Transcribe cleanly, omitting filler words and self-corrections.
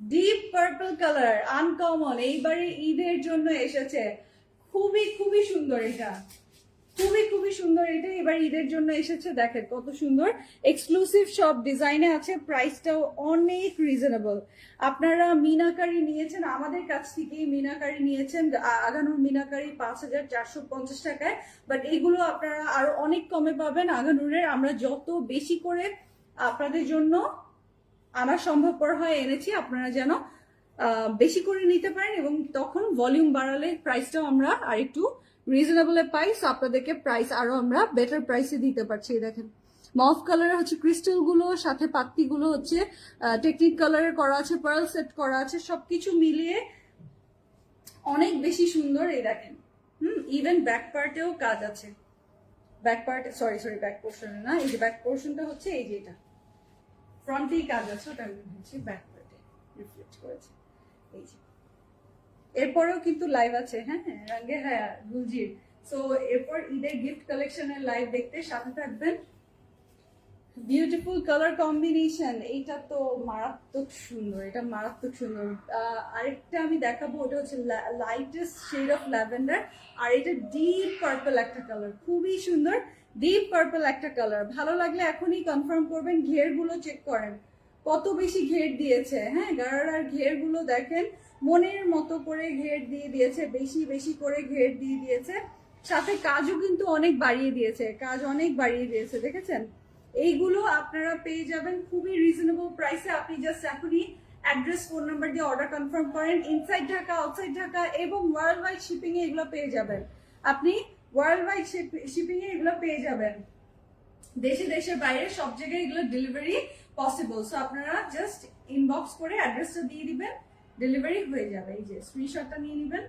Deep purple colour, uncommon, এইবারে ঈদের জন্য এসেছে। খুবই খুবই সুন্দর এটা, খুবই খুবই সুন্দর এটা, এবার ঈদের জন্য এসেছে। দেখেন কত সুন্দর, এক্সক্লুসিভ সব ডিজাইনে আছে, প্রাইসটাও অনেক রিজনেবল। আপনারা মিনাকারি নিয়েছেন আমাদের কাছ থেকেই, মিনাকারি নিয়েছেন, আগানুর মিনাকারি 5,450 টাকায়, বাট এগুলো আপনারা আরো অনেক কমে পাবেন আগানুরের। আমরা যত বেশি করে আপনাদের জন্য আনা সম্ভবপর হয় এনেছি, আপনারা যেন বেশি করে নিতে পারেন, এবং তখন ভলিউম বাড়ালে প্রাইসটাও আমরা আরেকটু রিজনেবলে পাই। সো আপনাদেরকে প্রাইস আরো আমরা বেটার প্রাইসে দিতে পারছি। দেখেন মফ কালারের হচ্ছে ক্রিস্টাল গুলো, সাথে পাত্তি গুলো হচ্ছে টেকনিক কালারের করা আছে, পার্ল সেট করা আছে, সবকিছু মিলিয়ে অনেক বেশি সুন্দর। এই দেখেন ইভেন ব্যাক পার্টেও কাজ আছে। ব্যাক পার্টে সরি ব্যাক পোর্শনে না, এই যে ব্যাক পোর্শনটা হচ্ছে এই যে এটা ফ্রন্টেই কাজ আছে, ওটা আমি হচ্ছে ব্যাক পার্টে রিফ্লেক্ট করেছে। এই যে এরপরেও কিন্তু লাইভ আছে, হ্যাঁ রঙে হ্যাঁ গুলজির। সো এরপর ঈদের গিফট কালেকশনের লাইভ দেখতে সাথে থাকবেন। বিউটিফুল কালার কম্বিনেশন, এইটা তো মারাত্মক সুন্দর, এটা মারাত্মক সুন্দর। আরেকটা আমি দেখাবো, ওটা হচ্ছে লাইটেস্ট শেড অফ ল্যাভেন্ডার, আর এটা ডিপ পার্পল একটা কালার, খুবই সুন্দর ডিপ পার্পল একটা কালার। ভালো লাগলে এখনই কনফার্ম করবেন। ঘের গুলো চেক করেন কত বেশি ঘের দিয়েছে, হ্যাঁ গাড়ার ঘের গুলো দেখেন, মনের মতো করে ঘের দিয়ে দিয়েছে, বেশি বেশি করে ঘের দিয়ে দিয়েছে, সাথে কাজও কিন্তু অনেক বাড়িয়ে দিয়েছে, কাজ অনেক বাড়িয়ে দিয়েছে, দেখেছেন। এইগুলো আপনারা পেয়ে যাবেন খুবই রিজনেবল প্রাইসে। আপনি জাস্ট এখনই অ্যাড্রেস ফোন নাম্বার দিয়ে অর্ডার কনফার্ম করেন। ইনসাইড ঢাকা, আউটসাইড ঢাকা এবং ওয়ার্ল্ড ওয়াইড শিপিং এ এগুলো পেয়ে যাবেন। আপনি ওয়ার্ল্ড ওয়াইড শিপিং এ এগুলো পেয়ে যাবেন, দেশে দেশের বাইরে সব জায়গায় এগুলো ডেলিভারি পসিবল। সো আপনারা জাস্ট ইনবক্স করে অ্যাড্রেসটা দিয়ে দিবেন, ডেলিভারি হয়ে যাবে। এই যে স্ক্রিনশটটা নিয়ে নেবেন।